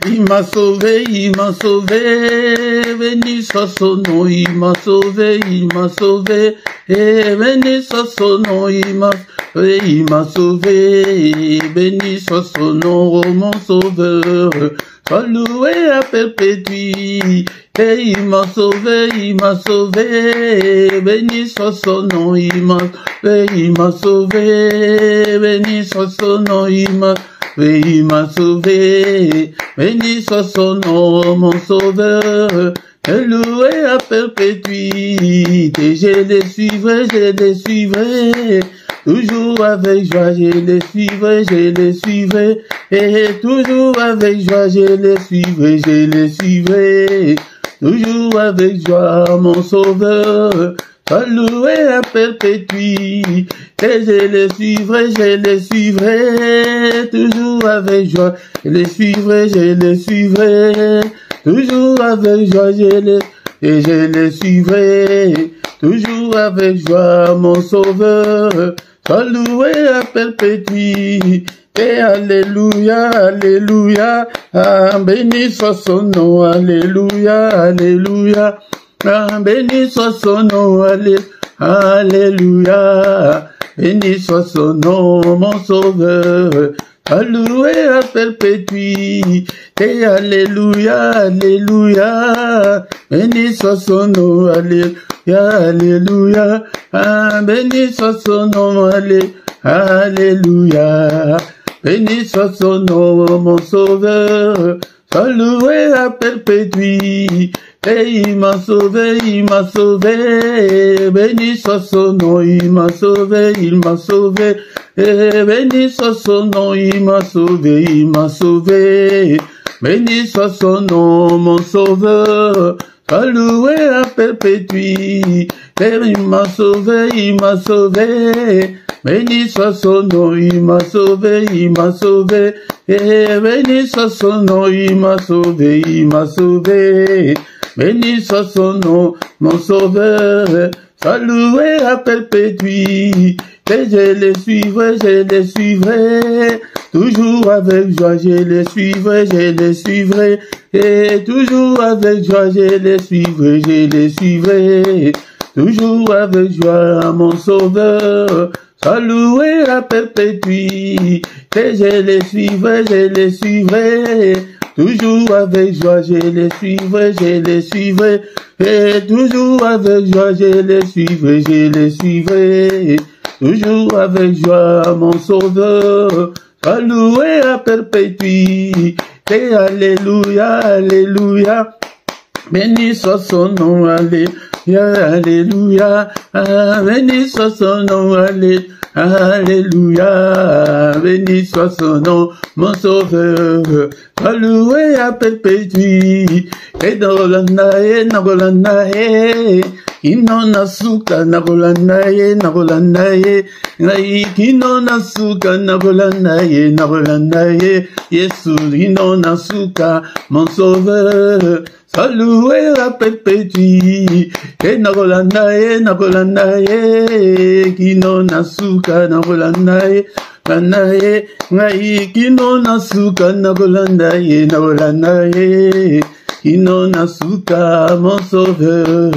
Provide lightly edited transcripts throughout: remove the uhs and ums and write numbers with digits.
Il m'a sauvé, béni soit son nom, il m'a sauvé, et béni soit son nom, il m'a sauvé, béni soit son nom, oh mon sauveur, sois loué à perpétuité, et il m'a sauvé, béni soit son nom, il m'a sauvé, béni soit son nom, il m'a sauvé, béni soit son nom, mon sauveur, loué à perpétuité, je les suivrai, toujours avec joie, je les suivrai, et toujours avec joie, je les suivrai, toujours avec joie, mon sauveur, sois loué à perpétuité, et je les suivrai, toujours avec joie, je les suivrai, toujours avec joie, je les suivrai, toujours avec joie, mon sauveur, sois loué à perpétuité, et alléluia, alléluia, ah, béni soit son nom, alléluia, alléluia, ah, béni soit son nom, alléluia, béni soit son nom, mon sauveur, loué à perpétuité, alléluia, alléluia, béni soit son nom, alléluia, alléluia, ah, béni soit son nom, alléluia, béni soit son nom, mon sauveur, sois loué à perpétuité, et il m'a sauvé, béni soit son nom, il m'a sauvé, et béni soit son nom, il m'a sauvé, béni soit son nom, mon sauveur, sois loué à perpétuité, et il m'a sauvé, béni soit son nom, il m'a sauvé, et béni soit son nom, il m'a sauvé, béni soit son nom, mon sauveur, sois loué à perpétuité, et je les suivrai, toujours avec joie, je les suivrai, et toujours avec joie, je les suivrai, toujours avec joie, mon sauveur, sois loué à perpétuité, et je les suivrai, toujours avec joie, je les suivrai, et toujours avec joie, je les suivrai, toujours avec joie, mon sauveur, sois loué à perpétuité, et alléluia, alléluia, béni soit son nom, alléluia, alléluia, béni soit son nom, alléluia, béni soit son nom, mon sauveur, sois loué à perpétuité, et nagolanae, kino nasuka, nagolanae, kino nasuka, nagolanae, Yesu, kino nasuka, mon sauveur, sois loué à perpétuité, et nagolanae, kino nasuka, nagolanae, kino nasuka, nagolanae, kino nasuka, mon sauveur,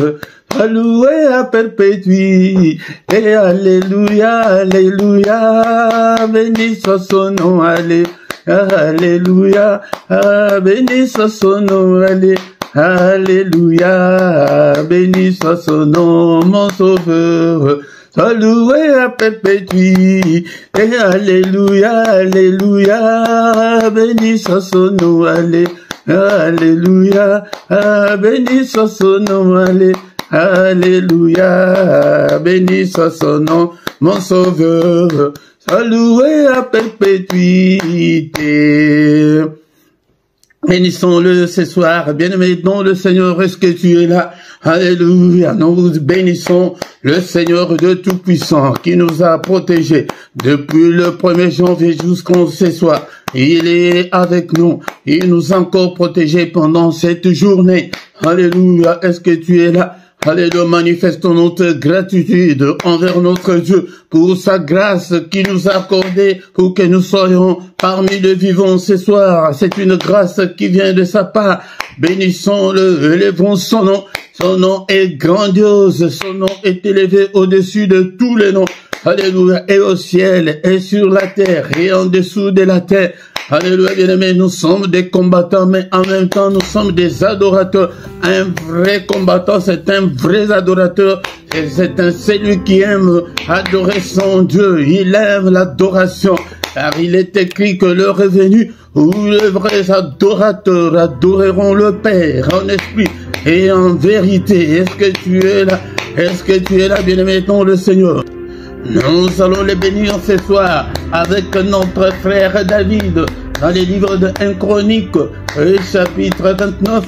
sois loué à perpétuité, et alléluia, alléluia, béni soit son nom, alléluia, béni soit son nom, alléluia, béni soit son nom, mon sauveur, sois loué à perpétuité, et alléluia, alléluia, béni soit son nom, alléluia, béni soit son nom, alléluia, béni soit son nom, mon sauveur, sois loué à perpétuité. Bénissons-le ce soir, bien-aimé, dans le Seigneur, est-ce que tu es là? Alléluia, nous bénissons le Seigneur de Tout-Puissant qui nous a protégés depuis le 1er janvier jusqu'en ce soir. Il est avec nous, il nous a encore protégés pendant cette journée. Alléluia, est-ce que tu es là? Alléluia, manifestons notre gratitude envers notre Dieu pour sa grâce qu'il nous a accordée pour que nous soyons parmi les vivants ce soir. C'est une grâce qui vient de sa part. Bénissons-le, élevons son nom. Son nom est grandiose, son nom est élevé au-dessus de tous les noms. Alléluia, et au ciel, et sur la terre, et en dessous de la terre. Alléluia, bien-aimés, nous sommes des combattants, mais en même temps, nous sommes des adorateurs. Un vrai combattant, c'est un vrai adorateur. C'est celui qui aime adorer son Dieu. Il aime l'adoration. Car il est écrit que l'heure est venue où les vrais adorateurs adoreront le Père en esprit et en vérité. Est-ce que tu es là? Est-ce que tu es là, bien-aimé, dans le Seigneur? Nous allons les bénir ce soir avec notre frère David dans les livres de 1 Chronique, chapitre 29,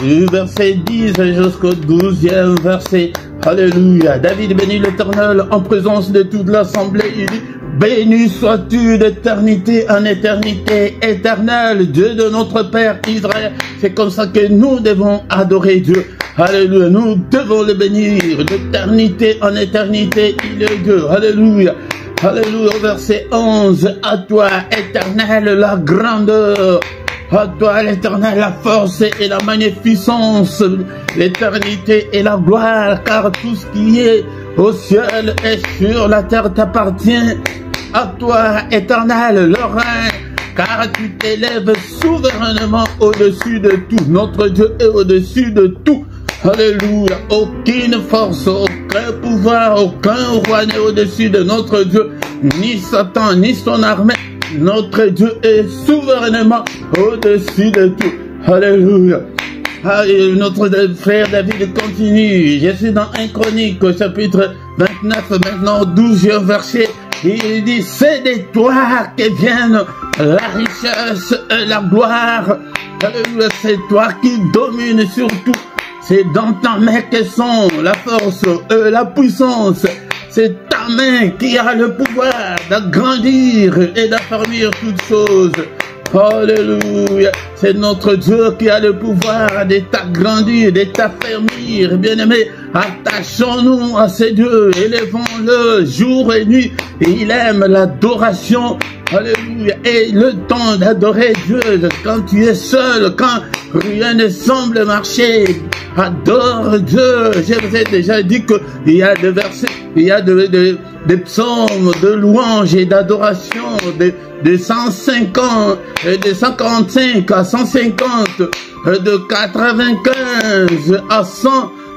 du verset 10 jusqu'au 12e verset. Alléluia. David bénit l'Éternel en présence de toute l'assemblée. Il dit: béni sois-tu d'éternité en éternité, éternel, Dieu de notre Père Israël. C'est comme ça que nous devons adorer Dieu. Alléluia, nous devons le bénir d'éternité en éternité, il est Dieu. Alléluia. Alléluia, verset 11. À toi, éternel, la grandeur. À toi, l'éternel, la force et la magnificence, l'éternité et la gloire, car tout ce qui est au ciel et sur la terre t'appartient. À toi, éternel, le règne, car tu t'élèves souverainement au-dessus de tout. Notre Dieu est au-dessus de tout. Alléluia. Aucune force, aucun pouvoir, aucun roi n'est au-dessus de notre Dieu, ni Satan, ni son armée. Notre Dieu est souverainement au-dessus de tout. Alléluia. Et notre frère David continue. Je suis dans 1 Chronique, chapitre 29, maintenant 12e verset. Il dit: c'est de toi que viennent la richesse et la gloire. Alléluia, c'est toi qui domines sur tout. C'est dans ta main que sont la force et la puissance. C'est ta main qui a le pouvoir d'agrandir et d'affermir toutes choses. Alléluia. C'est notre Dieu qui a le pouvoir de t'agrandir, de t'affermir. Bien-aimé, attachons-nous à ce Dieu. Élevons-le jour et nuit. Et il aime l'adoration. Alléluia. Et le temps d'adorer Dieu, quand tu es seul, quand rien ne semble marcher, adore Dieu. Je vous ai déjà dit qu'il y a des versets, il y a des psaumes de louange et d'adoration, de 150, de 145 à 150, de 95 à 100.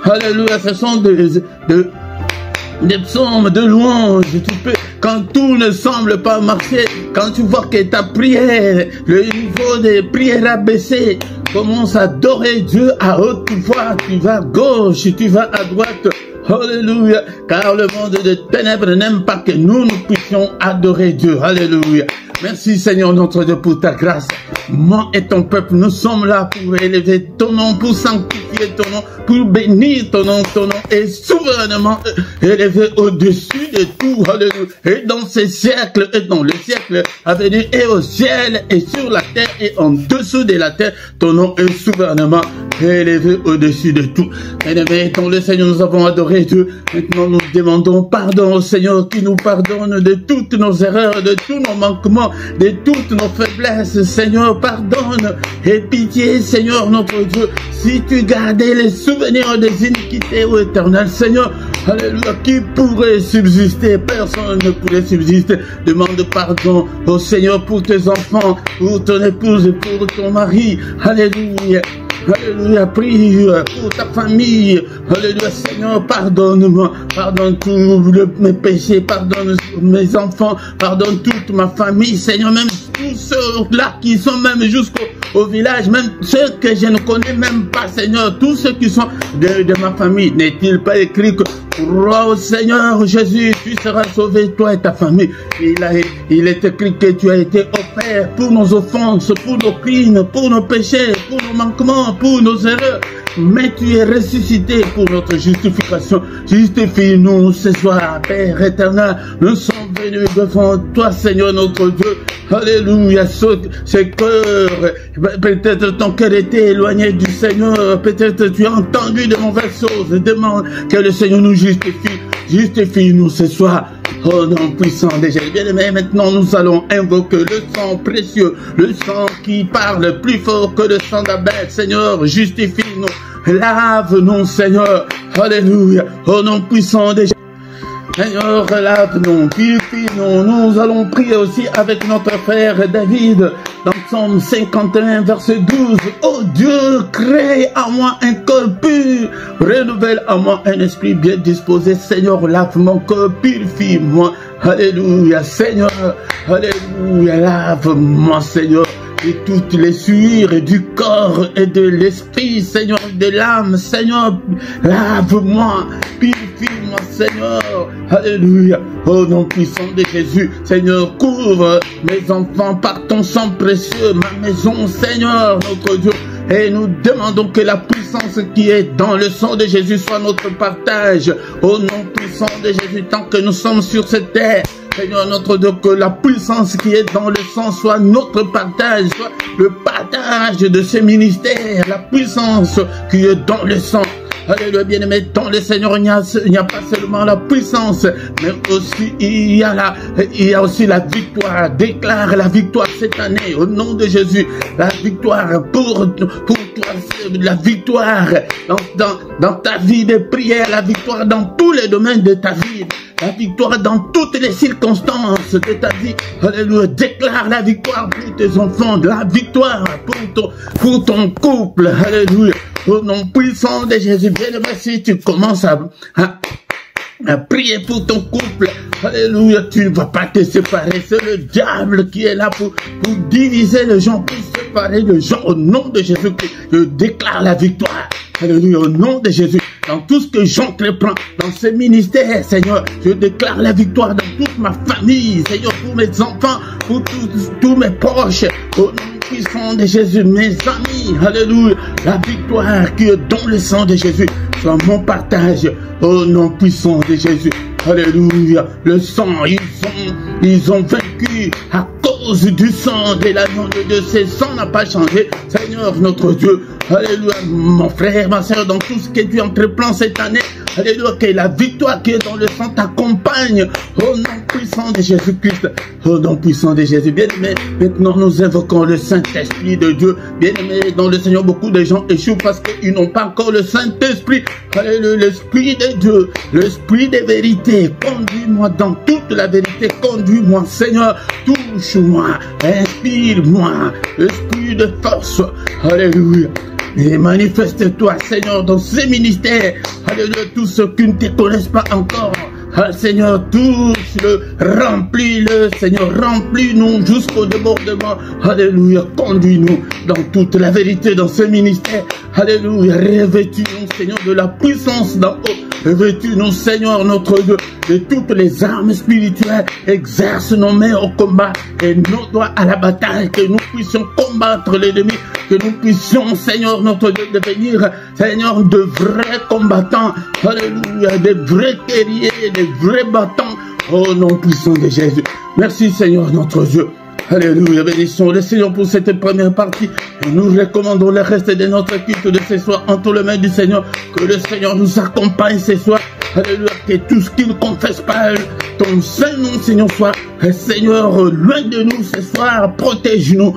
Alléluia, ce sont des psaumes de louange. Tu peux, quand tout ne semble pas marcher, quand tu vois que ta prière, le niveau des prières a baissé, commence à adorer Dieu à haute voix. Tu vas à gauche, tu vas à droite. Alléluia. Car le monde de ténèbres n'aime pas que nous puissions adorer Dieu. Alléluia. Merci Seigneur notre Dieu pour ta grâce. Moi et ton peuple, nous sommes là pour élever ton nom, pour sanctifier ton nom, pour bénir ton nom est souverainement élevé au-dessus de tout. Alléluia. Et dans ces siècles et dans le siècle à venir, et au ciel et sur la terre et en dessous de la terre, ton nom est souverainement élevé au-dessus de tout. Bien-aimés, dans le Seigneur, nous avons adoré Dieu. Maintenant, nous demandons pardon au Seigneur qui nous pardonne de toutes nos erreurs, de tous nos manquements, de toutes nos faiblesses. Seigneur, pardonne et pitié, Seigneur notre Dieu. Si tu gardais les souvenirs des iniquités, ô Éternel, Seigneur, alléluia, qui pourrait subsister? Personne ne pourrait subsister. Demande pardon au Seigneur pour tes enfants, pour ton épouse, pour ton mari. Alléluia. Alléluia, prie pour ta famille. Alléluia, Seigneur, pardonne-moi. Pardonne tous mes péchés. Pardonne mes enfants. Pardonne toute ma famille. Seigneur, même tous ceux-là qui sont même jusqu'au village, même ceux que je ne connais même pas, Seigneur, tous ceux qui sont de ma famille. N'est-il pas écrit que crois au Seigneur Jésus, tu seras sauvé, toi et ta famille? Il est écrit que tu as été offert pour nos offenses, pour nos crimes, pour nos péchés, pour nos nos manquements, pour nos erreurs. Mais tu es ressuscité pour notre justification. Justifie-nous ce soir, Père éternel. Nous sommes venus devant toi, Seigneur notre Dieu. Alléluia. Ce cœur, peut-être ton cœur était éloigné du Seigneur. Peut-être tu as entendu de mauvaises choses. Demande que le Seigneur nous justifie. Justifie-nous ce soir. Oh nom puissant de Jésus. Bien-aimé, maintenant nous allons invoquer le sang précieux, le sang qui parle plus fort que le sang d'Abel. Seigneur, justifie-nous. Lave-nous, Seigneur. Alléluia. Oh nom puissant de Jésus. Seigneur, lave-nous, purifie-nous. Nous allons prier aussi avec notre frère David dans Psaume 51, verset 12. Oh Dieu, crée en moi un cœur pur, renouvelle en moi un esprit bien disposé. Seigneur, lave mon cœur, purifie-moi. Alléluia, Seigneur. Alléluia, lave-moi, Seigneur. Et toutes les souillures du corps et de l'esprit, Seigneur, de l'âme, Seigneur, lave-moi, purifie-moi, Seigneur, alléluia, au nom puissant de Jésus, Seigneur, couvre mes enfants par ton sang précieux, ma maison, Seigneur, notre Dieu, et nous demandons que la puissance qui est dans le sang de Jésus soit notre partage, au nom puissant de Jésus, tant que nous sommes sur cette terre. Seigneur notre Dieu, que la puissance qui est dans le sang soit notre partage, soit le partage de ce ministère, la puissance qui est dans le sang. Alléluia, bien-aimé, dans le Seigneur, il n'y a pas seulement la puissance, mais aussi il y a aussi la victoire. Déclare la victoire cette année, au nom de Jésus, la victoire pour toi, la victoire dans ta vie de prière, la victoire dans tous les domaines de ta vie. La victoire dans toutes les circonstances de ta vie. Alléluia. Déclare la victoire pour tes enfants. La victoire pour ton couple. Alléluia. Au nom puissant de Jésus. Bien-aimé, si tu commences à prier pour ton couple. Alléluia. Tu ne vas pas te séparer. C'est le diable qui est là pour diviser les gens, pour séparer les gens. Au nom de Jésus, je déclare la victoire. Alléluia, au nom de Jésus, dans tout ce que j'entreprends, dans ce ministère, Seigneur, je déclare la victoire dans toute ma famille, Seigneur, pour mes enfants, pour tous mes proches, au nom puissant de Jésus, mes amis, alléluia, la victoire qui est dans le sang de Jésus, soit mon partage, au nom puissant de Jésus, alléluia, le sang, ils ont vaincu à cause du sang de l'agneau de Dieu. Ce sang n'a pas changé, Seigneur notre Dieu. Alléluia, mon frère, ma soeur, dans tout ce que tu entreprends cette année, alléluia, que la victoire qui est dans le sang t'accompagne au nom puissant de Jésus-Christ, au nom puissant de Jésus. Bien-aimé, maintenant nous invoquons le Saint-Esprit de Dieu. Bien-aimé, dans le Seigneur, beaucoup de gens échouent parce qu'ils n'ont pas encore le Saint-Esprit. Alléluia, l'Esprit de Dieu, l'Esprit de vérité. Conduis-moi dans toute la vérité. Conduis-moi, Seigneur. Touche-moi, inspire-moi, Esprit de force. Alléluia. Et manifeste-toi, Seigneur, dans ces ministères. Alléluia, tous ceux qui ne te connaissent pas encore. Ah, Seigneur, touche-le, remplis-le, Seigneur, remplis-nous jusqu'au débordement. Alléluia, conduis-nous dans toute la vérité dans ce ministère. Alléluia, revêtis-nous, Seigneur, de la puissance d'en haut. Revêtis-nous, Seigneur, notre Dieu, de toutes les armes spirituelles. Exerce nos mains au combat et nos doigts à la bataille, que nous puissions combattre l'ennemi, que nous puissions, Seigneur, notre Dieu, devenir, Seigneur, de vrais combattants. Alléluia, de vrais guerriers, de vrais battants. Au nom puissant de Jésus. Merci, Seigneur, notre Dieu. Alléluia, bénissons le Seigneur pour cette première partie. Et nous recommandons le reste de notre culte de ce soir entre les mains du Seigneur. Que le Seigneur nous accompagne ce soir. Alléluia, que tout ce qu'il ne confesse pas, ton Saint-Nom, Seigneur, soit, Seigneur, loin de nous ce soir. Protège-nous.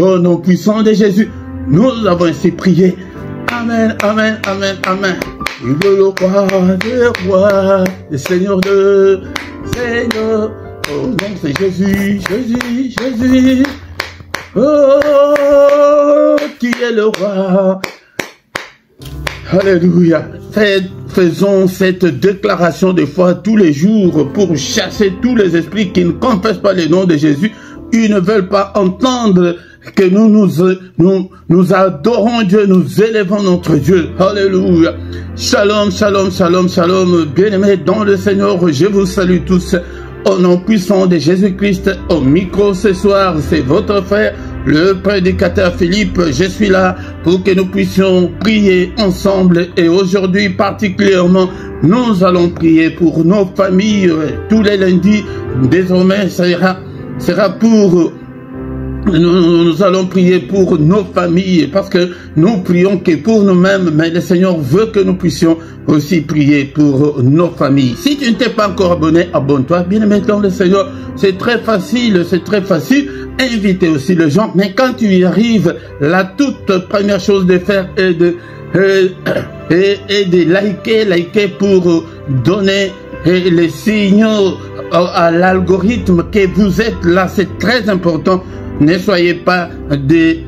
Au nom puissant de Jésus, nous avons ainsi prié. Amen, amen, amen, amen. Il est le roi des rois, le Seigneur de Seigneur. Oh non, c'est Jésus, Jésus, Jésus. Oh, qui est le roi. Alléluia. Faisons cette déclaration de foi tous les jours pour chasser tous les esprits qui ne confessent pas le nom de Jésus. Ils ne veulent pas entendre que nous adorons Dieu, nous élevons notre Dieu. Alléluia. Shalom, shalom, shalom, shalom. Bien-aimés dans le Seigneur, je vous salue tous. Au nom puissant de Jésus-Christ, au micro ce soir, c'est votre frère le prédicateur Philippe, je suis là pour que nous puissions prier ensemble. Et aujourd'hui particulièrement, nous allons prier pour nos familles. Tous les lundis, désormais, sera pour... Nous allons prier pour nos familles parce que nous prions que pour nous-mêmes, mais le Seigneur veut que nous puissions aussi prier pour nos familles. Si tu ne t'es pas encore abonné, abonne-toi. Bien aimé dans le Seigneur, c'est très facile, Invitez aussi les gens, mais quand tu y arrives, la toute première chose de faire est de liker pour donner les signaux à l'algorithme que vous êtes là. C'est très important. Ne soyez pas des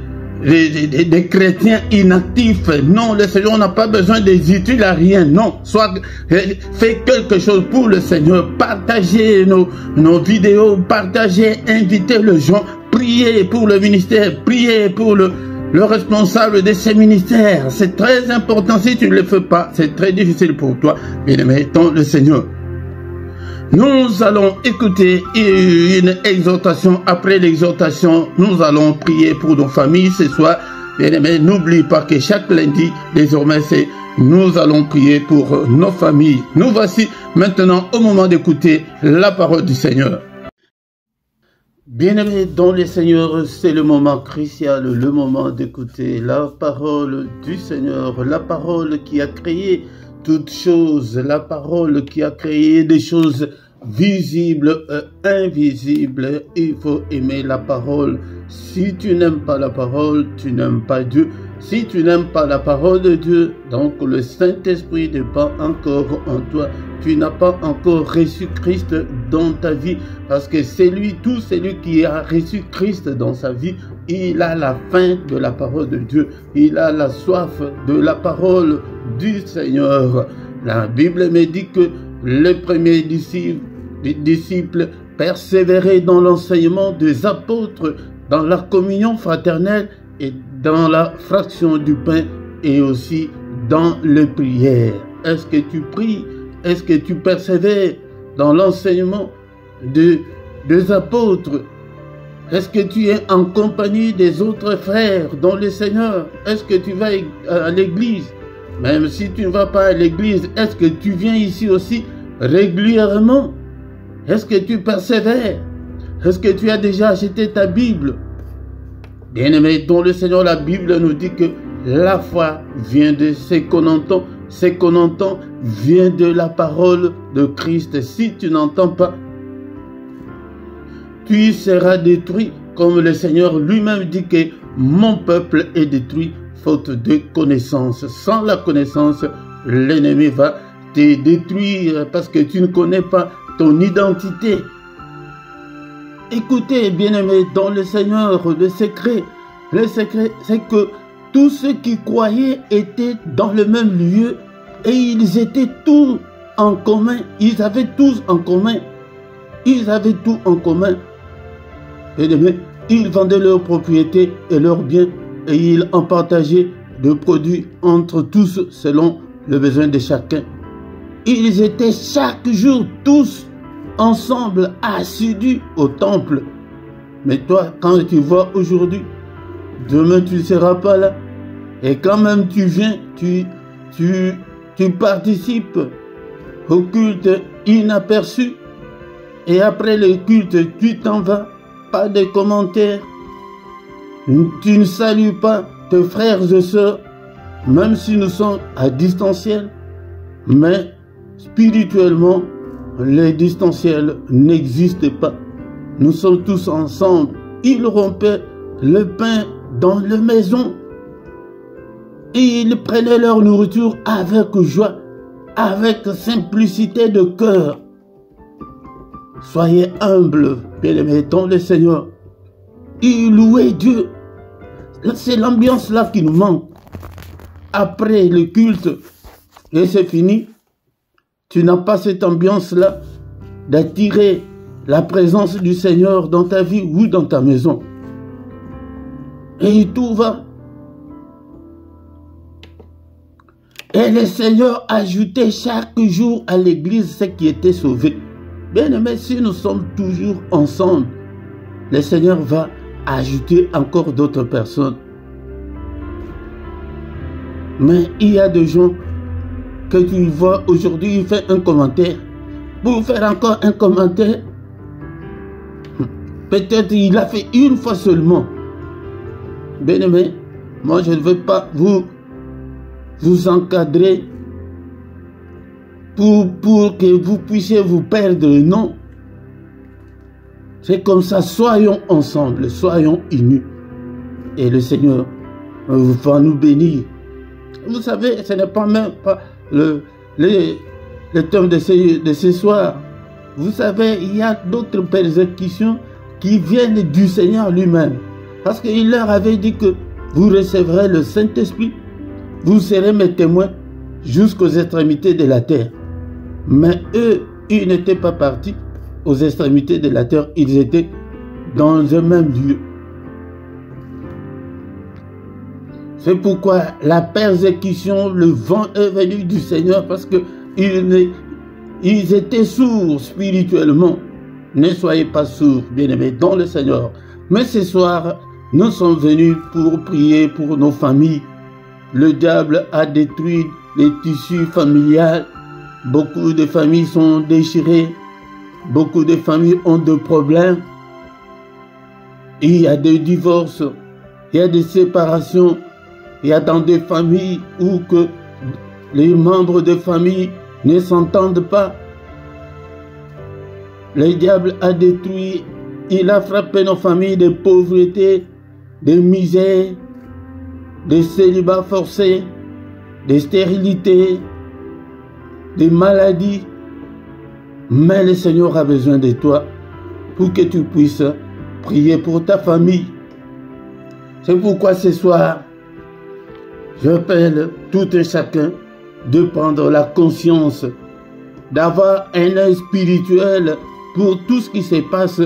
chrétiens inactifs. Non, le Seigneur n'a pas besoin des utiles à rien. Non, faites quelque chose pour le Seigneur. Partagez nos vidéos, invitez les gens. Priez pour le ministère, priez pour le responsable de ces ministères. C'est très important. Si tu ne le fais pas, c'est très difficile pour toi. Bien-aimé dans le Seigneur. Nous allons écouter une exhortation. Après l'exhortation, nous allons prier pour nos familles ce soir. Mais n'oublie pas que chaque lundi, désormais, nous allons prier pour nos familles. Nous voici maintenant au moment d'écouter la parole du Seigneur. Bien-aimés dans le Seigneur, c'est le moment crucial, le moment d'écouter la parole du Seigneur, la parole qui a créé toutes choses, la parole qui a créé des choses visibles et invisibles. Il faut aimer la parole. Si tu n'aimes pas la parole, tu n'aimes pas Dieu. Si tu n'aimes pas la parole de Dieu, donc le Saint-Esprit n'est pas encore en toi. Tu n'as pas encore reçu Christ dans ta vie. Parce que tout celui qui a reçu Christ dans sa vie, il a la faim de la parole de Dieu. Il a la soif de la parole du Seigneur. La Bible me dit que les premiers disciples persévéraient dans l'enseignement des apôtres, dans la communion fraternelle et dans la fraction du pain et aussi dans les prières. Est-ce que tu pries? Est-ce que tu persévères dans l'enseignement des apôtres? Est-ce que tu es en compagnie des autres frères dans le Seigneur? Est-ce que tu vas à l'église? Même si tu ne vas pas à l'église, est-ce que tu viens ici aussi régulièrement? Est-ce que tu persévères? Est-ce que tu as déjà acheté ta Bible? Bien-aimé, dans le Seigneur, la Bible nous dit que la foi vient de ce qu'on entend. Ce qu'on entend vient de la parole de Christ. Si tu n'entends pas, tu seras détruit. Comme le Seigneur lui-même dit que mon peuple est détruit faute de connaissance. Sans la connaissance, l'ennemi va te détruire parce que tu ne connais pas ton identité. Écoutez, bien-aimés, dans le Seigneur, le secret, c'est que tous ceux qui croyaient étaient dans le même lieu et ils étaient tous en commun. Ils avaient tous en commun. Ils avaient tout en commun. Bien-aimés, ils vendaient leurs propriétés et leurs biens et ils en partageaient de produits entre tous selon le besoin de chacun. Ils étaient chaque jour tous ensemble assidus au temple. Mais toi, quand tu vois aujourd'hui, demain tu ne seras pas là. Et quand même tu viens, tu participes au culte inaperçu. Et après le culte, tu t'en vas. Pas de commentaires. Tu ne salues pas tes frères et sœurs, même si nous sommes à distanciel. Mais spirituellement, les distanciels n'existent pas. Nous sommes tous ensemble. Ils rompaient le pain dans la maison. Et ils prenaient leur nourriture avec joie, avec simplicité de cœur. Soyez humbles, bien-aimés dans le Seigneur. Et louez Dieu. C'est l'ambiance là qui nous manque. Après le culte, et c'est fini, tu n'as pas cette ambiance-là d'attirer la présence du Seigneur dans ta vie ou dans ta maison. Et tout va. Et le Seigneur ajoutait chaque jour à l'église ceux qui étaient sauvés. Bien aimé, si nous sommes toujours ensemble, le Seigneur va ajouter encore d'autres personnes. Mais il y a des gens que tu vois aujourd'hui, il fait un commentaire. Pour faire encore un commentaire, peut-être il a fait une fois seulement. Bien-aimé, moi je ne veux pas vous encadrer pour que vous puissiez vous perdre. Non. C'est comme ça, soyons ensemble, soyons unis. Et le Seigneur va nous bénir. Vous savez, ce n'est pas même pas le thème de ce soir. Vous savez, il y a d'autres persécutions qui viennent du Seigneur lui-même. Parce qu'il leur avait dit que vous recevrez le Saint-Esprit, vous serez mes témoins jusqu'aux extrémités de la terre. Mais eux, ils n'étaient pas partis aux extrémités de la terre, ils étaient dans un même lieu. C'est pourquoi la persécution, le vent est venu du Seigneur parce qu'ils étaient sourds spirituellement. Ne soyez pas sourds, bien-aimés, dans le Seigneur. Mais ce soir, nous sommes venus pour prier pour nos familles. Le diable a détruit les tissus familiaux. Beaucoup de familles sont déchirées. Beaucoup de familles ont des problèmes. Il y a des divorces. Il y a des séparations. Il y a dans des familles où que les membres de famille ne s'entendent pas. Le diable a détruit, il a frappé nos familles de pauvreté, de misère, de célibat forcé, de stérilité, de maladies. Mais le Seigneur a besoin de toi pour que tu puisses prier pour ta famille. C'est pourquoi ce soir, j'appelle tout un chacun de prendre la conscience, d'avoir un œil spirituel pour tout ce qui se passe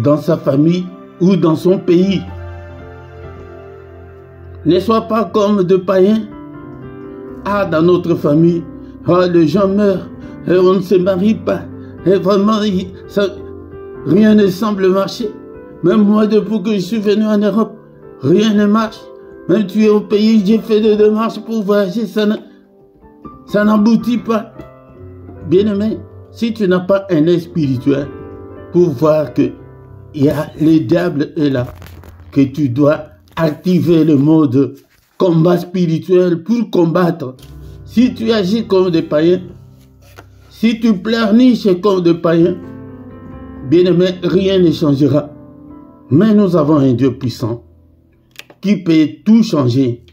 dans sa famille ou dans son pays. Ne sois pas comme de païens. Ah, dans notre famille, les gens meurent et on ne se marie pas. Et vraiment, rien ne semble marcher. Même moi, depuis que je suis venu en Europe, rien ne marche. Même tu es au pays, j'ai fait des démarches pour voyager, ça n'aboutit pas. Bien-aimé, si tu n'as pas un œil spirituel pour voir que le diable est là, que tu dois activer le mode combat spirituel pour combattre. Si tu agis comme des païens, si tu pleurniches comme des païens, bien-aimé, rien ne changera. Mais nous avons un Dieu puissant qui peut tout changer.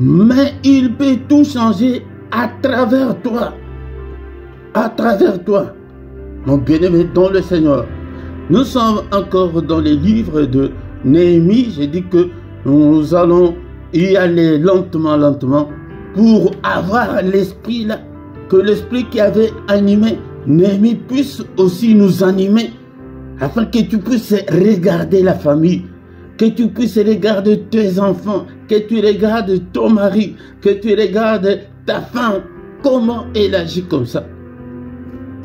Mais il peut tout changer à travers toi. À travers toi. Mon bien-aimé dans le Seigneur. Nous sommes encore dans les livres de Néhémie. J'ai dit que nous allons y aller lentement, lentement, pour avoir l'esprit là, que l'esprit qui avait animé Néhémie puisse aussi nous animer, afin que tu puisses regarder la famille, que tu puisses regarder tes enfants, que tu regardes ton mari, que tu regardes ta femme, comment elle agit comme ça.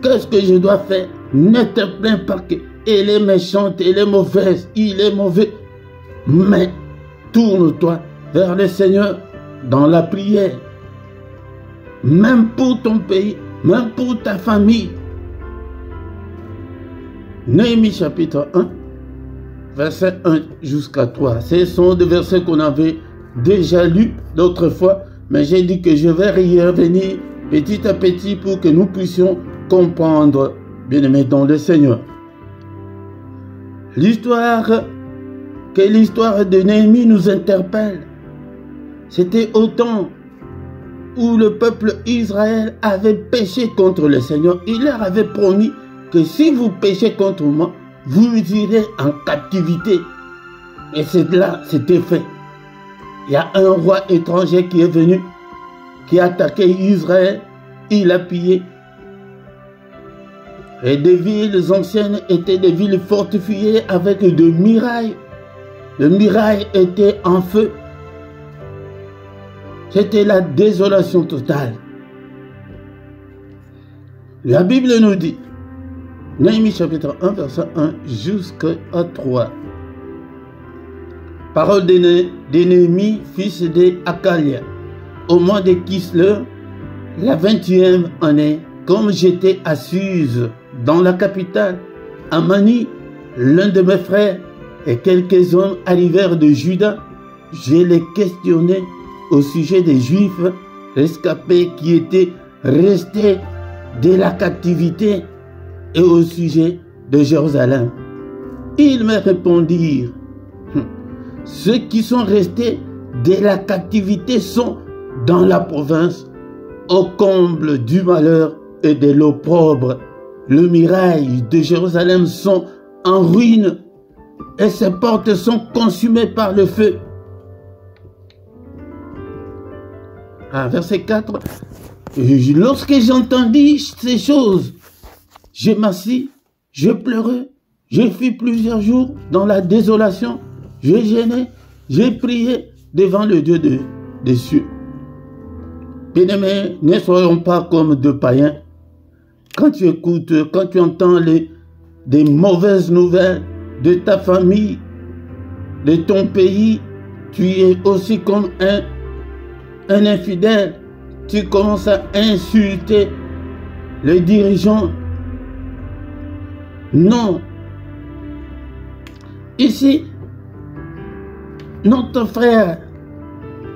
Qu'est-ce que je dois faire? Ne te plains pas qu'elle est méchante, elle est mauvaise, il est mauvais. Mais tourne-toi vers le Seigneur dans la prière. Même pour ton pays, même pour ta famille. Néhémie chapitre 1, verset 1 jusqu'à 3. Ce sont des versets qu'on avait déjà lus d'autres fois, mais j'ai dit que je vais y revenir petit à petit pour que nous puissions comprendre, bien-aimés dans le Seigneur. L'histoire de Néhémie nous interpelle. C'était au temps où le peuple Israël avait péché contre le Seigneur. Il leur avait promis que si vous péchez contre moi, vous irez en captivité. Et c'est là, c'était fait. Il y a un roi étranger qui est venu, qui a attaqué Israël, il a pillé. Et des villes anciennes étaient des villes fortifiées avec des murailles. Les murailles étaient en feu. C'était la désolation totale. La Bible nous dit Néhémie chapitre 1, verset 1 jusqu'à 3. Parole de Néhémie, fils de Hakalia. Au mois de Kislev, la 21e année, comme j'étais à Suse, dans la capitale, Amani, l'un de mes frères, et quelques hommes arrivèrent de Juda. Je les questionnais au sujet des Juifs rescapés qui étaient restés de la captivité et au sujet de Jérusalem. Ils me répondirent, ceux qui sont restés de la captivité sont dans la province, au comble du malheur et de l'opprobre. Le muraille de Jérusalem sont en ruine et ses portes sont consumées par le feu. Verset 4. Lorsque j'entendis ces choses, je m'assis, je pleurais, je fus plusieurs jours dans la désolation, je gênais, j'ai prié devant le Dieu des cieux. Bien-aimés, ne soyons pas comme deux païens. Quand tu écoutes, quand tu entends des mauvaises nouvelles de ta famille, de ton pays, tu es aussi comme un infidèle. Tu commences à insulter les dirigeants. Non. Ici, notre frère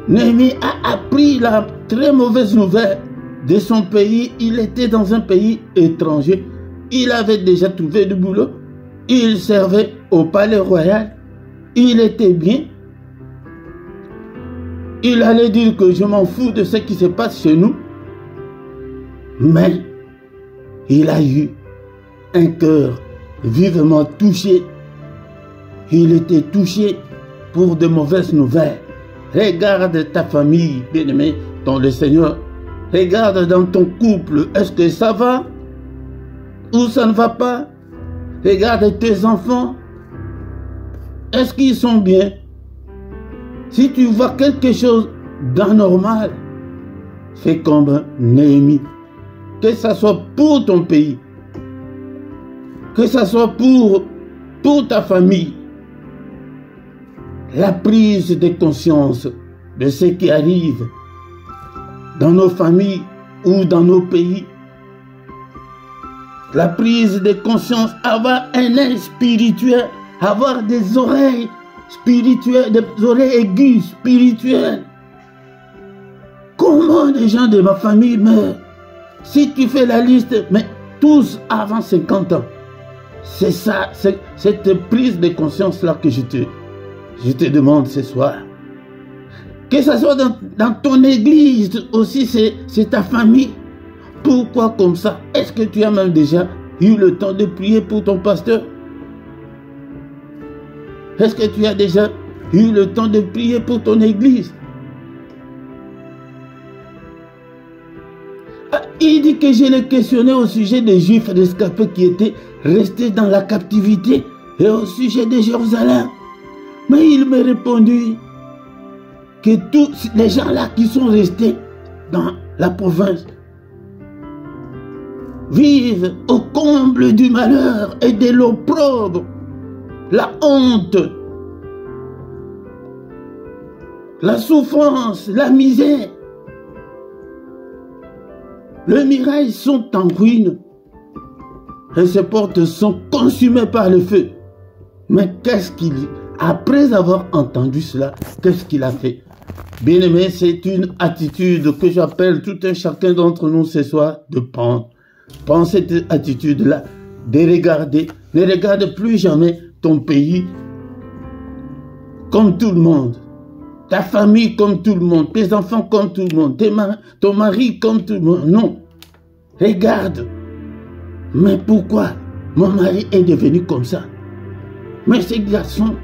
Néhémie a appris la très mauvaise nouvelle de son pays. Il était dans un pays étranger. Il avait déjà trouvé du boulot. Il servait au palais royal. Il était bien. Il allait dire que je m'en fous de ce qui se passe chez nous. Mais il a eu un cœur vivement touché. Il était touché pour de mauvaises nouvelles. Regarde ta famille, bien-aimé, dans le Seigneur. Regarde dans ton couple, est-ce que ça va ou ça ne va pas? Regarde tes enfants, est-ce qu'ils sont bien? Si tu vois quelque chose d'anormal, fais comme Néhémie. Que ça soit pour ton pays, que ça soit pour ta famille. La prise de conscience de ce qui arrive dans nos familles ou dans nos pays. La prise de conscience, avoir un œil spirituel, avoir des oreilles spirituelles, des oreilles aiguës spirituelles. Comment les gens de ma famille meurent? Si tu fais la liste, mais tous avant 50 ans. C'est ça, c'est cette prise de conscience-là que je te demande ce soir. Que ce soit dans ton église aussi, c'est ta famille. Pourquoi comme ça? Est-ce que tu as même déjà eu le temps de prier pour ton pasteur? Est-ce que tu as déjà eu le temps de prier pour ton église? Il dit que je l'ai questionné au sujet des Juifs rescapés qui étaient restés dans la captivité et au sujet de Jérusalem. Mais il m'a répondu que tous les gens-là qui sont restés dans la province vivent au comble du malheur et de l'opprobre, la honte, la souffrance, la misère. Les murailles sont en ruine et ses portes sont consumées par le feu. Mais qu'est-ce qu'il dit? Après avoir entendu cela, qu'est-ce qu'il a fait? Bien-aimé, c'est une attitude que j'appelle tout un chacun d'entre nous ce soir de prendre. Prends cette attitude-là, de regarder. Ne regarde plus jamais ton pays comme tout le monde. Ta famille comme tout le monde, tes enfants comme tout le monde, ton mari comme tout le monde. Non. Regarde. Mais pourquoi mon mari est devenu comme ça? Mais ce garçon,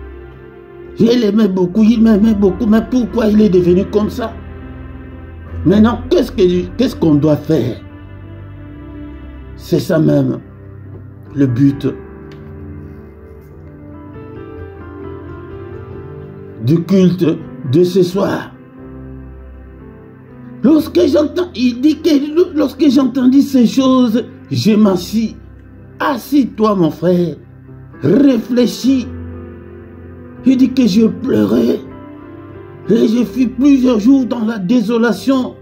je l'aimais beaucoup, il m'aimait beaucoup, mais pourquoi il est devenu comme ça? Maintenant, qu'est-ce qu'on doit faire? C'est ça même, le but du culte de ce soir. Lorsque j'entends, il dit que lorsque j'entendis ces choses, je m'assis assis-toi mon frère, réfléchis. Il dit que je pleurais et je fus plusieurs jours dans la désolation.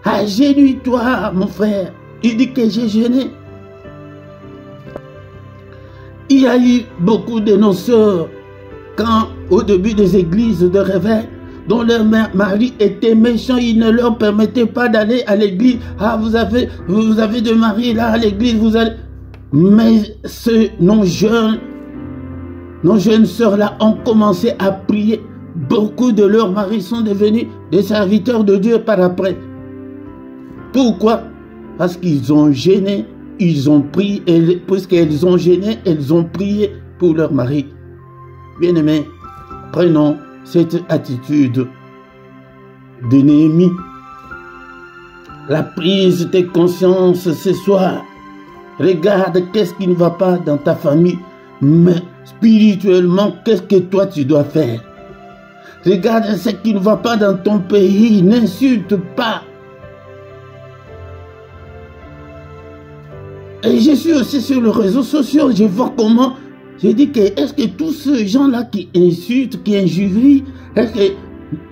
Agenouille-toi mon frère. Il dit que j'ai gêné. Il y a eu beaucoup d'énonceurs quand au début des églises de réveil, dont leur mari était méchant, il ne leur permettait pas d'aller à l'église. Ah, vous avez de mari là à l'église, vous allez... Mais nos jeunes sœurs là ont commencé à prier. Beaucoup de leurs maris sont devenus des serviteurs de Dieu par après. Pourquoi? Parce qu'ils ont gêné, ils ont prié, et puisqu'elles ont gêné, elles ont prié pour leur mari. Bien-aimés, prenons cette attitude de Néhémie. La prise de conscience ce soir. Regarde qu'est-ce qui ne va pas dans ta famille, mais spirituellement, qu'est-ce que toi tu dois faire? Regarde ce qui ne va pas dans ton pays, n'insulte pas. Et je suis aussi sur les réseaux sociaux, je vois comment, je dis que est-ce que tous ces gens-là qui insultent, qui injurient, est-ce qu'il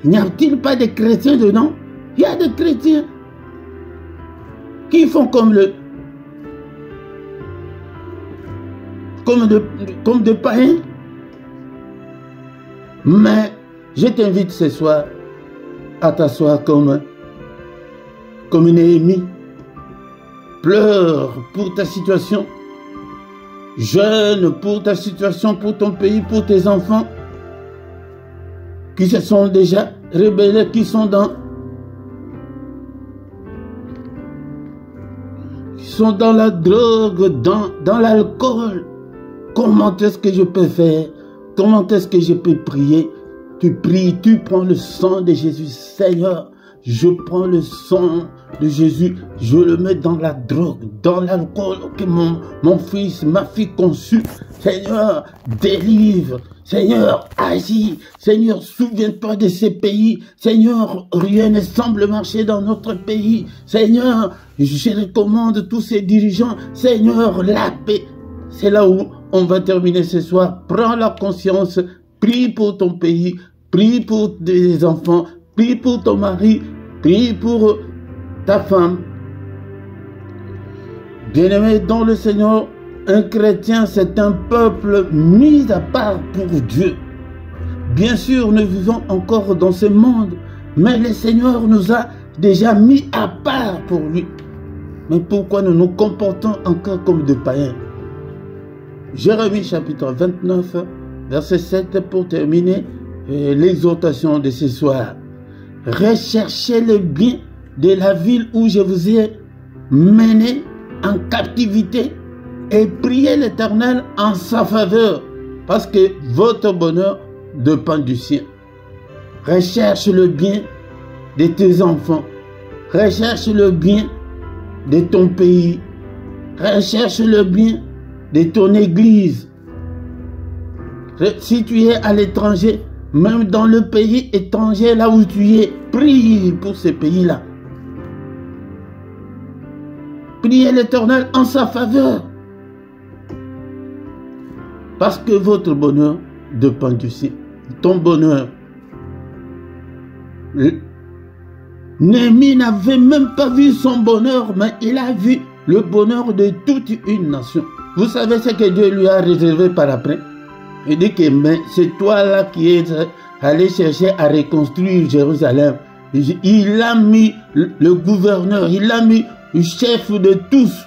n'y a-t-il pas des chrétiens dedans? Il y a des chrétiens qui font comme des païens. Mais je t'invite ce soir à t'asseoir comme Néhémie. Pleure pour ta situation. Jeûne pour ta situation, pour ton pays, pour tes enfants qui se sont déjà rebellés, qui sont dans la drogue, dans l'alcool. Comment est-ce que je peux faire? Comment est-ce que je peux prier? Tu pries, tu prends le sang de Jésus. Seigneur, je prends le sang de Jésus, je le mets dans la drogue, dans l'alcool que mon fils, ma fille conçue. Seigneur, délivre. Seigneur, agis. Seigneur, souviens-toi de ces pays. Seigneur, rien ne semble marcher dans notre pays. Seigneur, je recommande tous ces dirigeants. Seigneur, la paix. C'est là où on va terminer ce soir. Prends la conscience, prie pour ton pays, prie pour tes enfants, prie pour ton mari, prie pour ta femme. Bien-aimé dans le Seigneur, un chrétien, c'est un peuple mis à part pour Dieu. Bien sûr, nous vivons encore dans ce monde, mais le Seigneur nous a déjà mis à part pour lui. Mais pourquoi nous nous comportons encore comme des païens? Jérémie chapitre 29, verset 7 pour terminer l'exhortation de ce soir. Recherchez le bien de la ville où je vous ai mené en captivité et priez l'Éternel en sa faveur, parce que votre bonheur dépend du sien. Recherche le bien de tes enfants, recherche le bien de ton pays, recherche le bien de ton église. Si tu es à l'étranger, même dans le pays étranger, là où tu es, prie pour ce pays-là. Priez l'Éternel en sa faveur. Parce que votre bonheur dépend du sien. Ton bonheur. Néhémie n'avait même pas vu son bonheur, mais il a vu le bonheur de toute une nation. Vous savez ce que Dieu lui a réservé par après? Il dit que c'est toi là qui es allé chercher à reconstruire Jérusalem. Il a mis le gouverneur, il a mis le chef de tous.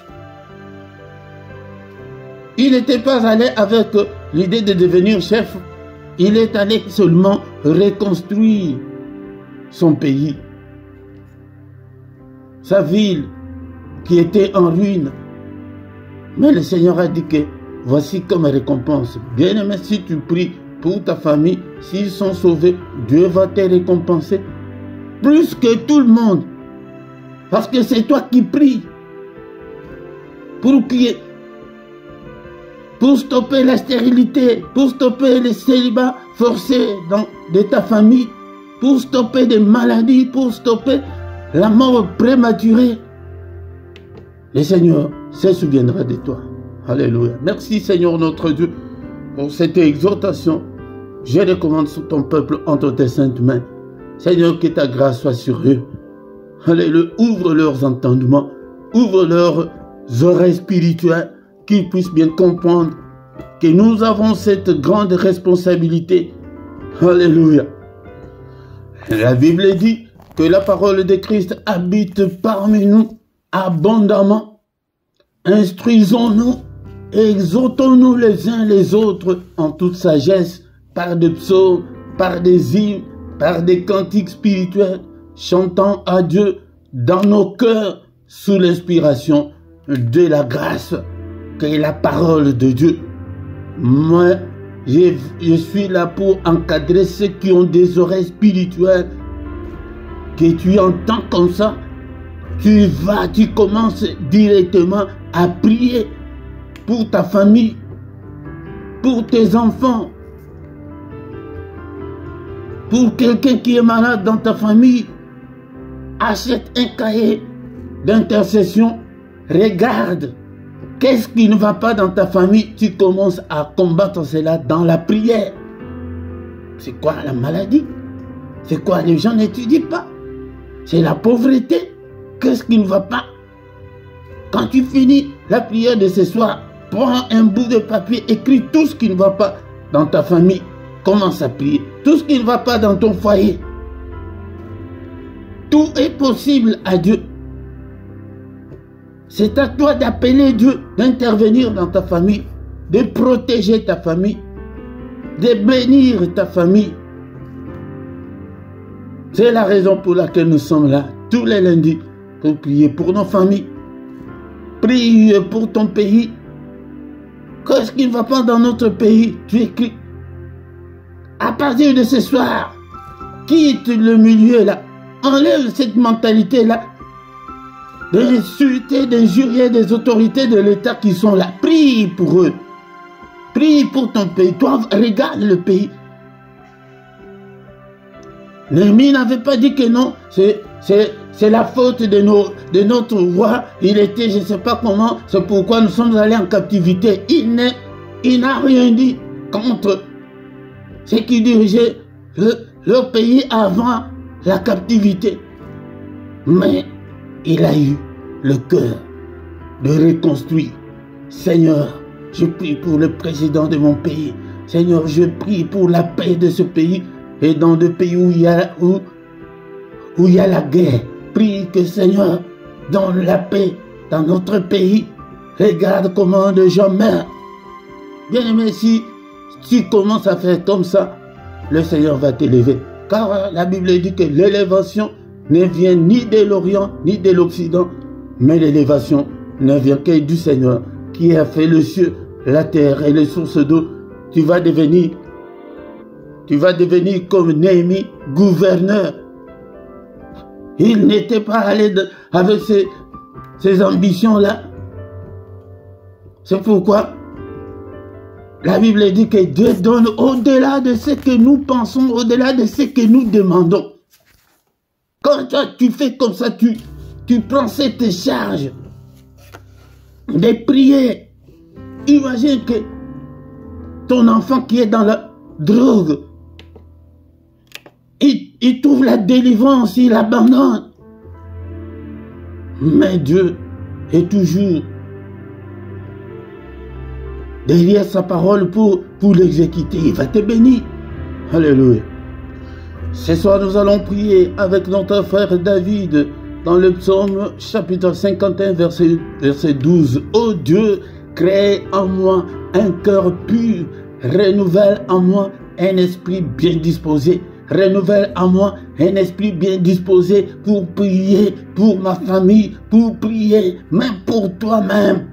Il n'était pas allé avec l'idée de devenir chef. Il est allé seulement reconstruire son pays. Sa ville qui était en ruine. Mais le Seigneur a dit que voici comme récompense. Bien-aimé, si tu pries pour ta famille, s'ils sont sauvés, Dieu va te récompenser plus que tout le monde. Parce que c'est toi qui pries pour stopper la stérilité, pour stopper les célibats forcés de ta famille, pour stopper des maladies, pour stopper la mort prématurée. Le Seigneur se souviendra de toi. Alléluia. Merci Seigneur notre Dieu pour cette exhortation. Je recommande sur ton peuple entre tes saintes mains. Seigneur, que ta grâce soit sur eux. Alléluia. Ouvre leurs entendements, ouvre leurs oreilles spirituelles, qu'ils puissent bien comprendre que nous avons cette grande responsabilité. Alléluia. La Bible dit que la parole de Christ habite parmi nous abondamment. Instruisons-nous et exhortons-nous les uns les autres en toute sagesse, par des psaumes, par des hymnes, par des cantiques spirituels, chantant à Dieu dans nos cœurs sous l'inspiration de la grâce qu'est la parole de Dieu. Moi, je suis là pour encadrer ceux qui ont des oreilles spirituelles, que tu entends comme ça, tu commences directement à prier pour ta famille, pour tes enfants, pour quelqu'un qui est malade dans ta famille. Achète un cahier d'intercession, regarde qu'est-ce qui ne va pas dans ta famille, tu commences à combattre cela dans la prière. C'est quoi la maladie? C'est quoi? Les gens n'étudient pas. C'est la pauvreté. Qu'est-ce qui ne va pas? Quand tu finis la prière de ce soir, prends un bout de papier, écris tout ce qui ne va pas dans ta famille. Commence à prier. Tout ce qui ne va pas dans ton foyer. Tout est possible à Dieu. C'est à toi d'appeler Dieu, d'intervenir dans ta famille, de protéger ta famille, de bénir ta famille. C'est la raison pour laquelle nous sommes là tous les lundis pour prier pour nos familles. Prie pour ton pays. Qu'est-ce qui ne va pas dans notre pays? Tu écris. À partir de ce soir, quitte le milieu là. Enlève cette mentalité-là d'insulter, d'injurier des autorités de l'État qui sont là. Prie pour eux. Prie pour ton pays. Toi, regarde le pays. Néhémie n'avait pas dit que non, c'est la faute de notre roi. Il était, je ne sais pas comment, c'est pourquoi nous sommes allés en captivité. Il n'a rien dit contre ceux qui dirigeaient leur pays avant la captivité. Mais il a eu le cœur de reconstruire. Seigneur, je prie pour le président de mon pays. Seigneur, je prie pour la paix de ce pays et dans des pays où il y a la guerre. Prie que Seigneur, dans la paix, dans notre pays, regarde comment les gens meurent. Bien aimé, si tu commences à faire comme ça, le Seigneur va t'élever. Car la Bible dit que l'élévation ne vient ni de l'Orient ni de l'Occident, mais l'élévation ne vient que du Seigneur qui a fait le ciel, la terre et les sources d'eau. Tu vas devenir comme Néhémie, gouverneur. Il n'était pas allé avec ces ambitions-là. C'est pourquoi la Bible dit que Dieu donne au-delà de ce que nous pensons, au-delà de ce que nous demandons. Quand toi, tu fais comme ça, tu prends cette charge de prier. Imagine que ton enfant qui est dans la drogue, il trouve la délivrance, il abandonne. Mais Dieu est toujours derrière sa parole pour l'exécuter. Il va te bénir. Alléluia. Ce soir, nous allons prier avec notre frère David dans le psaume chapitre 51, verset 12. Ô Dieu, crée en moi un cœur pur, renouvelle en moi un esprit bien disposé. Renouvelle en moi un esprit bien disposé pour prier pour ma famille, pour prier même pour toi-même.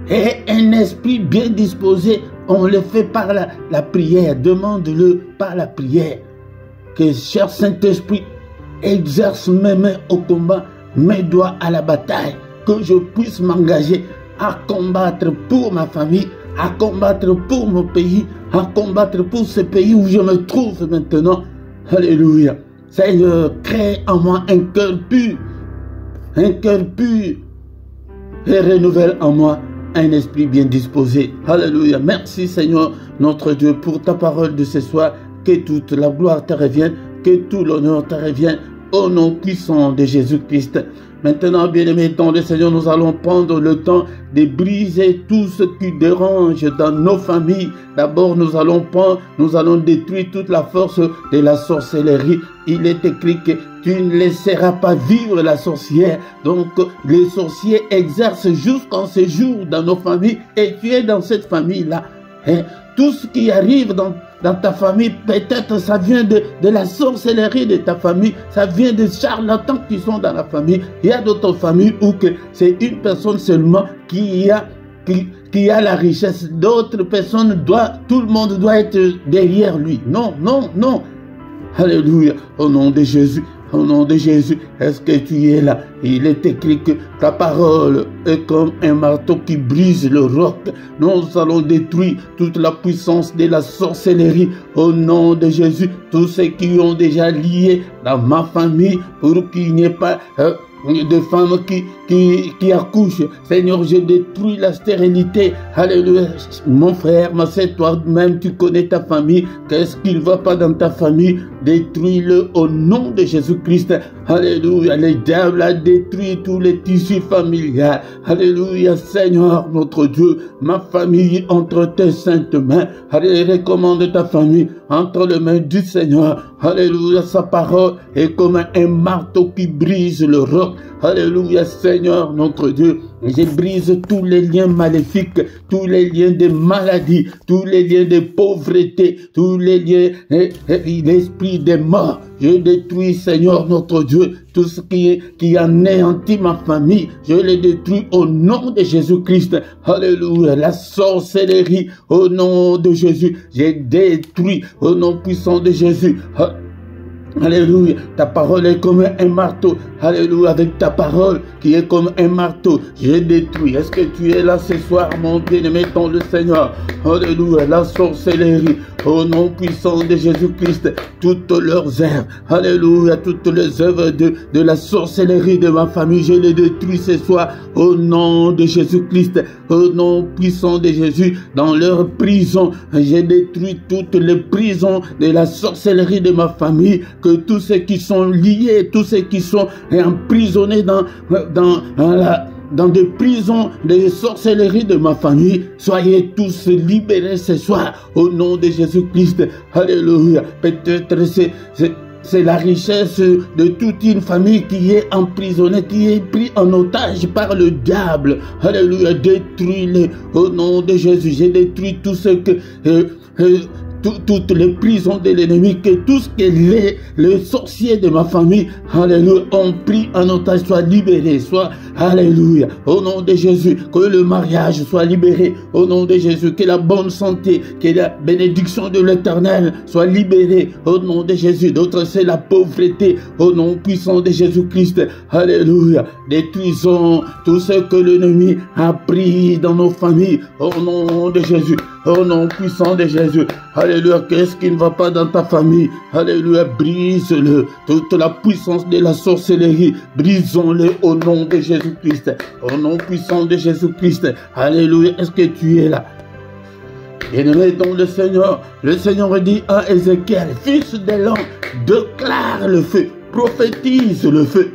Et un esprit bien disposé, on le fait par la prière. Demande-le par la prière. Que, cher Saint-Esprit, exerce mes mains au combat, mes doigts à la bataille. Que je puisse m'engager à combattre pour ma famille, à combattre pour mon pays, à combattre pour ce pays où je me trouve maintenant. Alléluia. Seigneur, crée en moi un cœur pur et renouvelle en moi un esprit bien disposé. Alléluia. Merci Seigneur, notre Dieu, pour ta parole de ce soir. Que toute la gloire te revienne, que tout l'honneur te revienne, au nom puissant de Jésus-Christ. Maintenant, bien-aimés dans le Seigneur, nous allons prendre le temps de briser tout ce qui dérange dans nos familles. D'abord, nous allons détruire toute la force de la sorcellerie. Il est écrit que tu ne laisseras pas vivre la sorcière. Donc, les sorciers exercent jusqu'en ce jour dans nos familles et tu es dans cette famille-là. Tout ce qui arrive dans ta famille, peut-être ça vient de la sorcellerie de ta famille, ça vient des charlatans qui sont dans la famille. Il y a d'autres familles où c'est une personne seulement qui a la richesse. D'autres personnes, tout le monde doit être derrière lui. Non, non, non. Alléluia. Au nom de Jésus. Au nom de Jésus, est-ce que tu es là? Il est écrit que ta parole est comme un marteau qui brise le roc. Nous allons détruire toute la puissance de la sorcellerie. Au nom de Jésus, tous ceux qui ont déjà lié dans ma famille pour qu'il n'y ait pas de femmes qui accouchent. Seigneur, je détruis la stérilité. Alléluia. Mon frère, ma sœur, toi-même, tu connais ta famille. Qu'est-ce qui ne va pas dans ta famille? Détruis-le au nom de Jésus-Christ. Alléluia. Le diable a détruit tous les tissus familiaux. Alléluia. Seigneur, notre Dieu, ma famille entre tes saintes mains. Alléluia. Recommande ta famille entre les mains du Seigneur. Alléluia. Sa parole est comme un marteau qui brise le roc. Alléluia, Seigneur, notre Dieu. Je brise tous les liens maléfiques, tous les liens de maladie, tous les liens de pauvreté, tous les liens, l'esprit des morts. Je détruis, Seigneur, notre Dieu, tout ce qui anéantit ma famille. Je les détruis au nom de Jésus-Christ. Alléluia, la sorcellerie, au nom de Jésus. Je détruis au nom puissant de Jésus. Alléluia, ta parole est comme un marteau. Alléluia, avec ta parole qui est comme un marteau, je détruis. Est-ce que tu es là ce soir, mon bien-aimé dans le Seigneur? Alléluia, la sorcellerie, au nom puissant de Jésus-Christ, toutes leurs œuvres. Alléluia, toutes les œuvres de la sorcellerie de ma famille, je les détruis ce soir, au nom de Jésus-Christ, au nom puissant de Jésus, dans leur prison. Je détruis toutes les prisons de la sorcellerie de ma famille. Que tous ceux qui sont liés, tous ceux qui sont emprisonnés dans des prisons de sorcellerie de ma famille, soyez tous libérés ce soir au nom de Jésus-Christ. Alléluia. Peut-être c'est la richesse de toute une famille qui est emprisonnée, qui est pris en otage par le diable. Alléluia. Détruis-les au nom de Jésus. J'ai détruit tout ce que toutes les prisons de l'ennemi, que tout ce que les sorciers de ma famille, alléluia, ont pris en otage soit libéré, soit, alléluia, au nom de Jésus, que le mariage soit libéré, au nom de Jésus, que la bonne santé, que la bénédiction de l'Éternel soit libérée, au nom de Jésus. D'autres, c'est la pauvreté, au nom puissant de Jésus-Christ, alléluia. Détruisons tout ce que l'ennemi a pris dans nos familles, au nom de Jésus, au nom puissant de Jésus. Alléluia, qu'est-ce qui ne va pas dans ta famille? Alléluia, brise-le. Toute la puissance de la sorcellerie, brisons-le au nom de Jésus-Christ. Au nom puissant de Jésus-Christ. Alléluia, est-ce que tu es là? Bien-aimé dans le Seigneur dit à Ézéchiel, fils de l'homme, déclare le feu, prophétise le feu.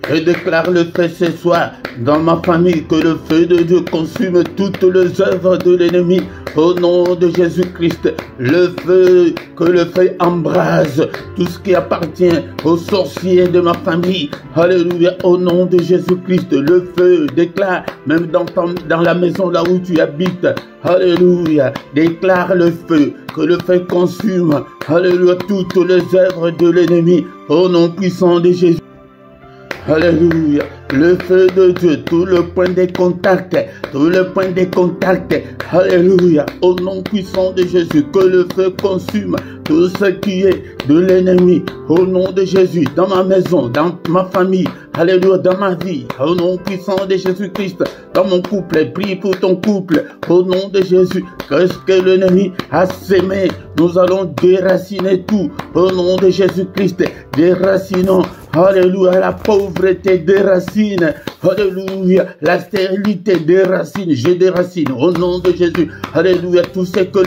Je déclare le feu ce soir dans ma famille, que le feu de Dieu consume toutes les œuvres de l'ennemi. Au nom de Jésus-Christ, que le feu embrase tout ce qui appartient aux sorciers de ma famille. Alléluia, au nom de Jésus-Christ, le feu déclare, même dans la maison là où tu habites. Alléluia, déclare le feu, que le feu consume. Alléluia, toutes les œuvres de l'ennemi. Au nom puissant de Jésus. Alléluia, le feu de Dieu, tout le point de contact, alléluia, au nom puissant de Jésus, que le feu consume tout ce qui est de l'ennemi, au nom de Jésus, dans ma maison, dans ma famille, alléluia, dans ma vie, au nom puissant de Jésus-Christ, dans mon couple, prie pour ton couple, au nom de Jésus, qu'est-ce que l'ennemi a sémé, nous allons déraciner tout, au nom de Jésus-Christ, déracinons, Alléluia, la pauvreté déracine. Alléluia, la stérilité déracine. Je déracine au nom de Jésus. Alléluia, tout ce que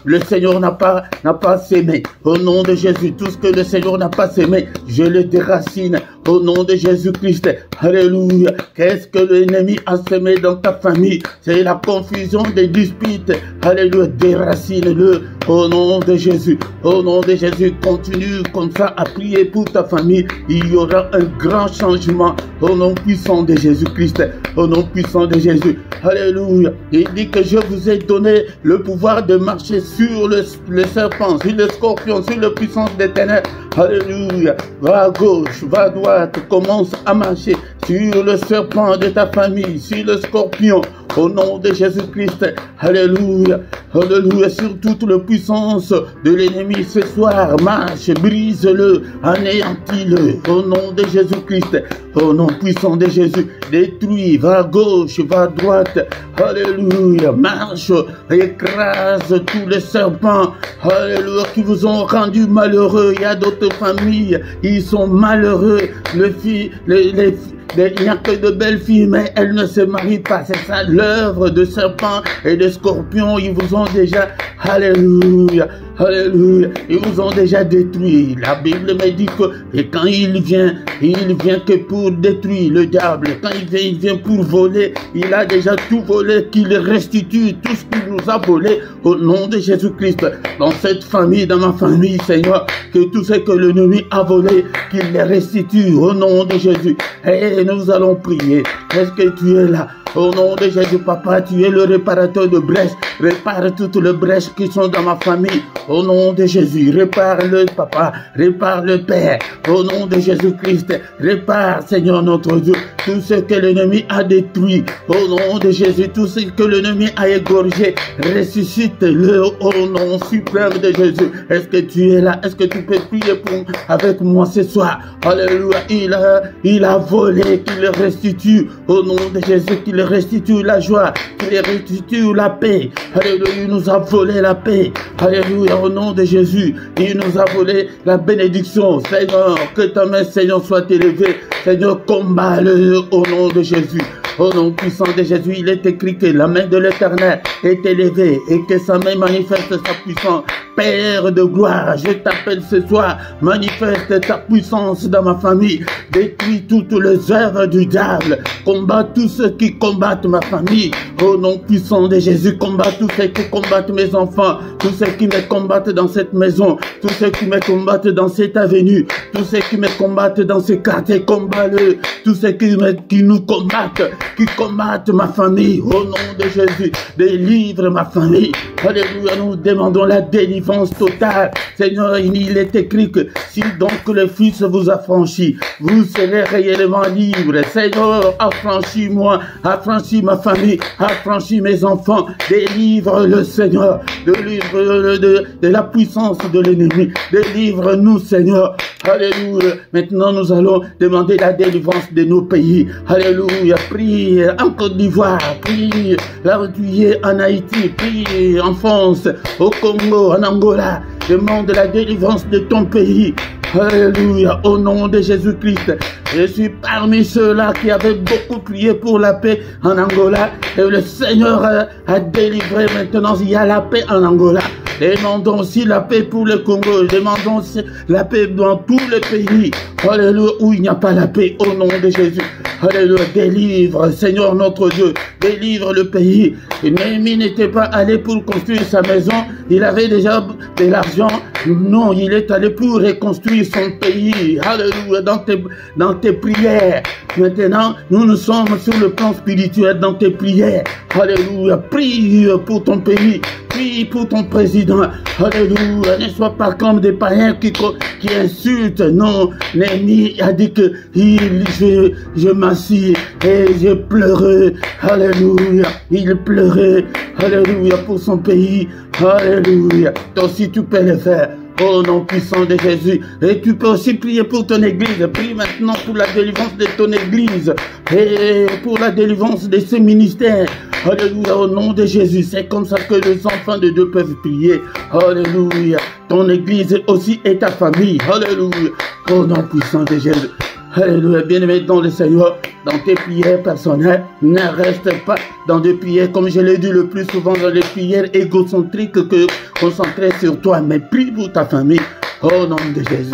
le Seigneur n'a pas sémé. Au nom de Jésus, tout ce que le Seigneur n'a pas sémé, je le déracine au nom de Jésus-Christ. Alléluia. Qu'est-ce que l'ennemi a semé dans ta famille? C'est la confusion des disputes. Alléluia, déracine-le au nom de Jésus. Au nom de Jésus, continue comme ça à prier pour ta famille. Il y aura un grand changement au nom puissant de Jésus-Christ. Au nom puissant de Jésus. Alléluia. Il dit que je vous ai donné le pouvoir de marcher sur le serpent, sur le scorpion, sur la puissance des ténèbres. Alléluia. Va à gauche, va à droite, commence à marcher sur le serpent de ta famille, sur le scorpion, au nom de Jésus-Christ. Alléluia. Alléluia. Sur toute la puissance de l'ennemi ce soir, marche, brise-le, anéantis-le, au nom de Jésus-Christ. Au nom puissant de Jésus, détruis, va à gauche, va à droite. Alléluia. Marche, écrase tous les serpents. Alléluia, qui vous ont rendu malheureux. Il y a d'autres familles, ils sont malheureux. Il n'y a que de belles filles, mais elles ne se marient pas. C'est ça l'œuvre de serpents et de scorpions. Ils vous ont déjà, alléluia, alléluia, ils vous ont déjà détruit. La Bible me dit que et quand il vient que pour détruire le diable. Quand il vient pour voler. Il a déjà tout volé, qu'il restitue tout ce qu'il nous a volé au nom de Jésus-Christ. Dans cette famille, dans ma famille, Seigneur, que tout ce que l'ennemi a volé, qu'il les restitue au nom de Jésus. Et nous allons prier. Est-ce que tu es là? Au nom de Jésus, Papa, tu es le réparateur de brèches. Répare toutes les brèches qui sont dans ma famille. Au nom de Jésus, répare-le, Papa. Répare le Père. Au nom de Jésus-Christ, répare, Seigneur notre Dieu, tout ce que l'ennemi a détruit. Au nom de Jésus, tout ce que l'ennemi a égorgé, ressuscite-le au nom suprême de Jésus. Est-ce que tu es là? Est-ce que tu peux prier avec moi ce soir? Alléluia. Il a volé, qu'il le restitue. Au nom de Jésus, qu'il restitue la joie, qu'il restitue la paix. Alléluia, il nous a volé la paix. Alléluia, au nom de Jésus, il nous a volé la bénédiction. Seigneur, que ta main, Seigneur, soit élevée. Seigneur, combat-le au nom de Jésus. Au nom puissant de Jésus, il est écrit que la main de l'Éternel est élevée et que sa main manifeste sa puissance. Père de gloire, je t'appelle ce soir, manifeste ta puissance dans ma famille, détruis toutes les œuvres du diable, combat tous ceux qui combattent ma famille, au nom puissant de Jésus, combat tous ceux qui combattent mes enfants, tous ceux qui me combattent dans cette maison, tous ceux qui me combattent dans cette avenue, tous ceux qui me combattent dans ce quartier, combat-le, tous ceux qui nous combattent, qui combattent ma famille, au nom de Jésus, délivre ma famille. Alléluia, nous demandons la délivrance totale. Seigneur, il est écrit que si donc le Fils vous affranchit, vous serez réellement libre. Seigneur, affranchis-moi, affranchis ma famille, affranchis mes enfants, délivre le Seigneur, délivre de la puissance de l'ennemi, délivre-nous Seigneur. Alléluia. Maintenant nous allons demander la délivrance de nos pays. Alléluia. Prie en Côte d'Ivoire, prie là où tu es en Haïti, prie en France, au Congo, en Angola. Demande la délivrance de ton pays. Alléluia, au nom de Jésus-Christ. Je suis parmi ceux-là qui avaient beaucoup prié pour la paix en Angola. Et le Seigneur a délivré. Maintenant, il y a la paix en Angola. Demandons aussi la paix pour le Congo. Demandons aussi la paix dans tous les pays. Alléluia, où il n'y a pas la paix, au nom de Jésus. Alléluia, délivre, Seigneur notre Dieu. Délivre le pays. Et Néhémie n'était pas allé pour construire sa maison. Il avait déjà de l'argent. Non, il est allé pour reconstruire son pays. Alléluia, dans tes prières. Maintenant, nous sommes sur le plan spirituel dans tes prières. Alléluia, prie pour ton pays. Prie pour ton président. Alléluia, ne sois pas comme des païens qui insultent. Non, Néhémie a dit que je m'assis et je pleurais. Alléluia, il pleurait. Alléluia, pour son pays. Alléluia, toi aussi tu peux le faire. Au nom puissant de Jésus. Et tu peux aussi prier pour ton église. Prie maintenant pour la délivrance de ton église. Et pour la délivrance de ce ministère. Alléluia, au nom de Jésus. C'est comme ça que les enfants de Dieu peuvent prier. Alléluia. Ton église aussi est ta famille. Alléluia. Au nom puissant de Jésus. Alléluia, bien-aimé dans le Seigneur, dans tes prières personnelles, ne reste pas dans des prières, comme je l'ai dit le plus souvent, dans les prières égocentriques que concentrées sur toi, mais prie pour ta famille, au nom de Jésus.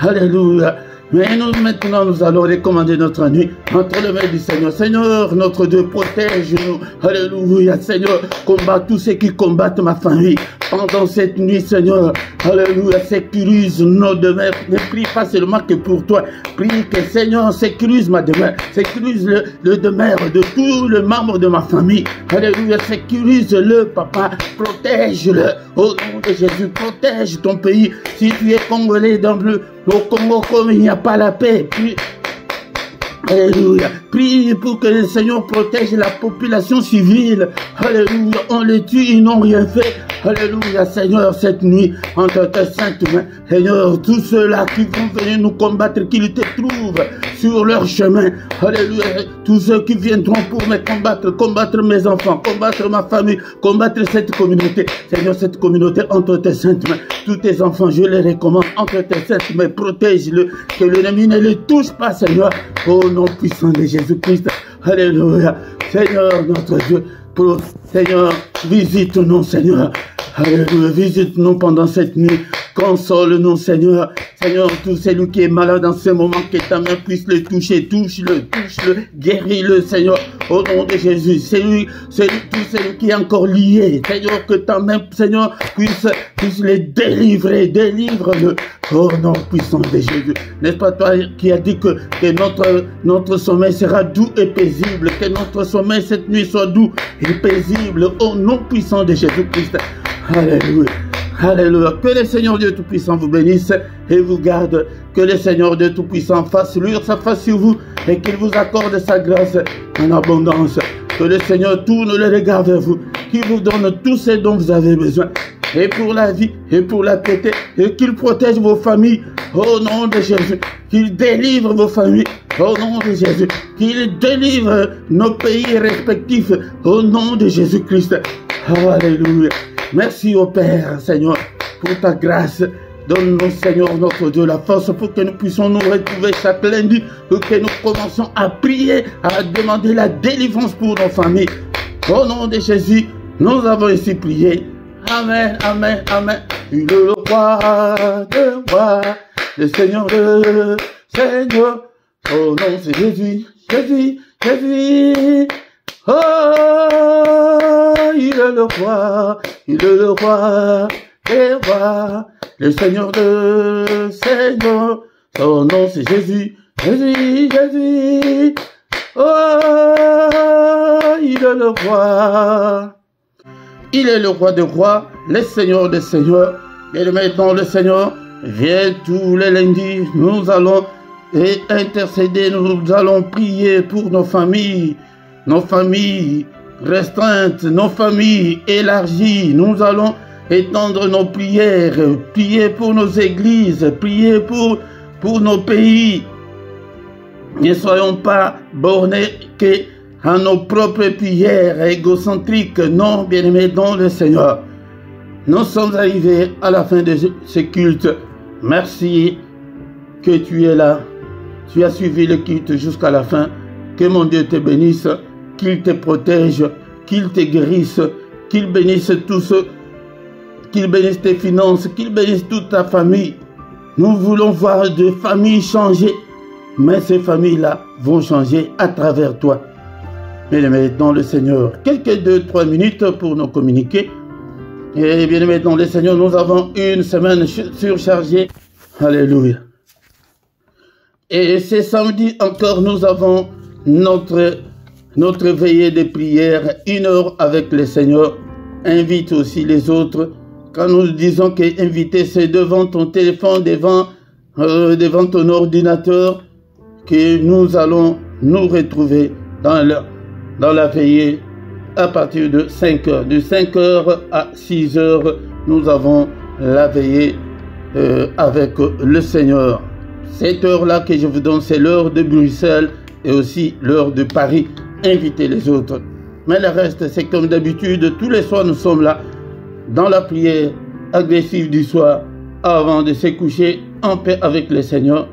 Alléluia. Mais nous, maintenant, nous allons recommander notre nuit entre les mains du Seigneur. Seigneur, notre Dieu, protège-nous. Alléluia. Seigneur, combat tous ceux qui combattent ma famille. Pendant cette nuit, Seigneur, alléluia, sécurise nos demeures. Ne prie pas seulement que pour toi. Prie que, Seigneur, sécurise ma demeure. Sécurise le demeure de tous les membres de ma famille. Alléluia, sécurise-le, papa. Protège-le. Au nom de Jésus, protège ton pays. Si tu es congolais au Congo, comme il n'y a pas la paix, puis alléluia. Prie pour que le Seigneur protège la population civile. Alléluia. On les tue, ils n'ont rien fait. Alléluia. Seigneur, cette nuit, entre tes saintes mains, Seigneur, tous ceux-là qui vont venir nous combattre, qu'ils te trouvent sur leur chemin. Alléluia. Tous ceux qui viendront pour me combattre, combattre mes enfants, combattre ma famille, combattre cette communauté. Seigneur, cette communauté entre tes saintes mains. Tous tes enfants, je les recommande entre tes saintes mains. Protège-le. Que l'ennemi ne les touche pas, Seigneur. Au nom puissant de Jésus-Christ. Alléluia. Seigneur, notre Dieu. Seigneur, visite-nous, Seigneur. Alléluia. Visite-nous pendant cette nuit. Console-nous, Seigneur. Seigneur, tout celui qui est malade en ce moment, que ta main puisse le toucher. Touche-le, touche-le, guéris-le, Seigneur. Au nom de Jésus. Tout celui qui est encore lié. Seigneur, que ta main, Seigneur, puisse les délivrer. Délivre-le. Au nom puissant de Jésus. N'est-ce pas toi qui as dit que notre sommeil sera doux et paisible. Que notre sommeil cette nuit soit doux et paisible. Au nom puissant de Jésus-Christ. Alléluia. Alléluia. Que le Seigneur Dieu Tout-Puissant vous bénisse et vous garde. Que le Seigneur Dieu Tout-Puissant fasse luire sa face sur vous et qu'il vous accorde sa grâce en abondance. Que le Seigneur tourne le regard vers vous, qu'il vous donne tout ce dont vous avez besoin. Et pour la vie, et pour la piété, et qu'il protège vos familles au nom de Jésus. Qu'il délivre vos familles au nom de Jésus. Qu'il délivre nos pays respectifs au nom de Jésus-Christ. Alléluia. Merci au Père, Seigneur, pour ta grâce. Donne-nous, Seigneur, notre Dieu, la force pour que nous puissions nous retrouver chaque lundi, pour que nous commencions à prier, à demander la délivrance pour nos familles. Au nom de Jésus, nous avons ici prié. Amen, amen, amen. Il est le roi de rois, le Seigneur de Seigneur. Oh non, c'est Jésus, Jésus, Jésus. Oh, il est le roi des rois, le Seigneur de Seigneur. Son nom c'est Jésus, Jésus, Jésus. Oh, il est le roi. Il est le roi des rois, le Seigneur des seigneurs. Et maintenant le Seigneur vient tous les lundis. Nous allons intercéder, nous allons prier pour nos familles restreintes, nos familles élargies. Nous allons étendre nos prières, prier pour nos églises, prier pour nos pays. Ne soyons pas bornés à nos propres prières égocentriques. Non, bien-aimés dans le Seigneur. Nous sommes arrivés à la fin de ce culte. Merci que tu es là. Tu as suivi le culte jusqu'à la fin. Que mon Dieu te bénisse, qu'il te protège, qu'il te guérisse, qu'il bénisse tous, qu'il bénisse tes finances, qu'il bénisse toute ta famille. Nous voulons voir des familles changer, mais ces familles-là vont changer à travers toi. Bien-aimés dans le Seigneur, quelques 2-3 minutes pour nous communiquer. Et bien-aimés dans le Seigneur, nous avons une semaine surchargée. Alléluia. Et ce samedi encore, nous avons notre veillée de prière, 1 heure avec le Seigneur. Invite aussi les autres. Quand nous disons que inviter, c'est devant ton téléphone, devant ton ordinateur, que nous allons nous retrouver dans la veillée à partir de 5 heures. De 5 heures à 6 heures, nous avons la veillée avec le Seigneur. Cette heure-là que je vous donne, c'est l'heure de Bruxelles et aussi l'heure de Paris. Invitez les autres. Mais le reste, c'est comme d'habitude, tous les soirs, nous sommes là, dans la prière agressive du soir, avant de se coucher en paix avec le Seigneur.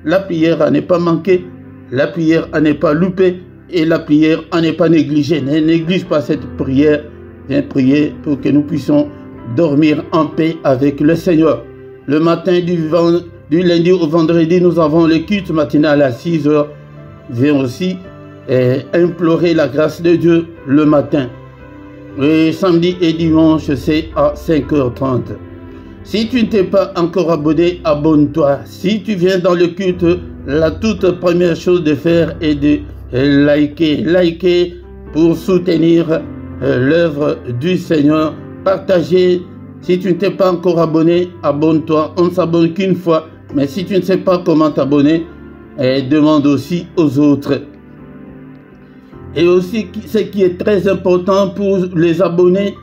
La prière à ne pas manquer, la prière à ne pas louper et la prière à ne pas négliger. Ne néglige pas cette prière. Viens prier pour que nous puissions dormir en paix avec le Seigneur. Le matin du lundi au vendredi, nous avons le culte matinal à 6 h. Viens aussi implorer la grâce de Dieu le matin. Le samedi et dimanche, c'est à 5 h 30. Si tu ne t'es pas encore abonné, abonne-toi. Si tu viens dans le culte, la toute première chose de faire est de liker. Liker pour soutenir l'œuvre du Seigneur. Partager. Si tu ne t'es pas encore abonné, abonne-toi. On ne s'abonne qu'une fois. Mais si tu ne sais pas comment t'abonner, demande aussi aux autres. Et aussi, ce qui est très important pour les abonnés,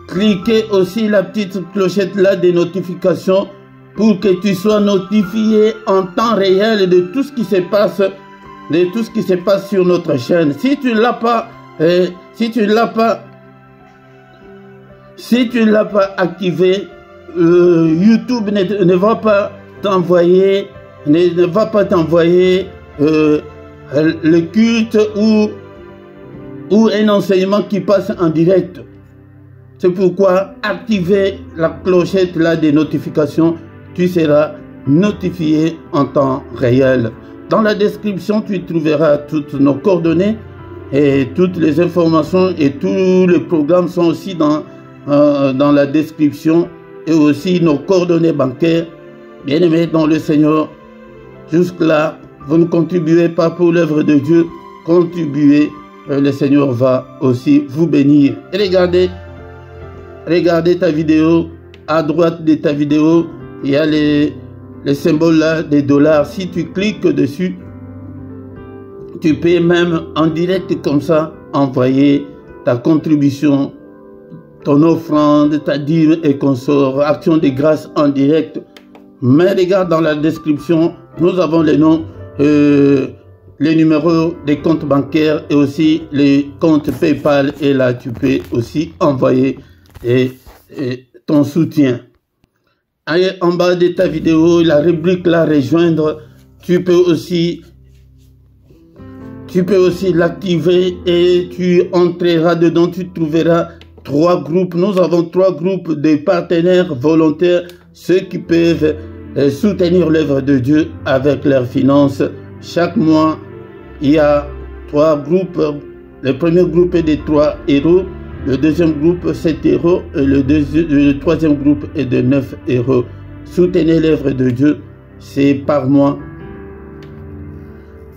cliquez aussi la petite clochette là des notifications pour que tu sois notifié en temps réel de tout ce qui se passe, sur notre chaîne. Si tu l'as pas, si tu l'as activé, YouTube ne va pas t'envoyer, le culte ou un enseignement qui passe en direct. C'est pourquoi activer la clochette là des notifications, tu seras notifié en temps réel. Dans la description, tu trouveras toutes nos coordonnées et toutes les informations et tous les programmes sont aussi dans la description et aussi nos coordonnées bancaires. Bien-aimés dans le Seigneur, jusque-là, vous ne contribuez pas pour l'œuvre de Dieu, contribuez, le Seigneur va aussi vous bénir. Et regardez ta vidéo, à droite de ta vidéo, il y a les symboles là des dollars. Si tu cliques dessus, tu peux même en direct comme ça envoyer ta contribution, ton offrande, ta dîme et consort, action de grâce en direct. Mais regarde dans la description, nous avons les noms, les numéros des comptes bancaires et aussi les comptes PayPal. Et là, tu peux aussi envoyer ton soutien. Allez, en bas de ta vidéo, la rubrique là, rejoindre, tu peux aussi l'activer et tu entreras dedans, tu trouveras 3 groupes. Nous avons 3 groupes de partenaires volontaires, ceux qui peuvent soutenir l'œuvre de Dieu avec leurs finances. Chaque mois, il y a 3 groupes. Le premier groupe est de 3 €, le deuxième groupe 7 € et le troisième groupe est de 9 €. Soutenez l'œuvre de Dieu, c'est par mois.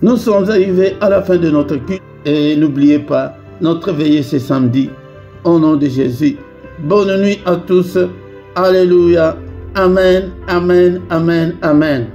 Nous sommes arrivés à la fin de notre culte et n'oubliez pas, notre veillée c'est samedi. Au nom de Jésus, bonne nuit à tous. Alléluia. Amen, amen, amen, amen.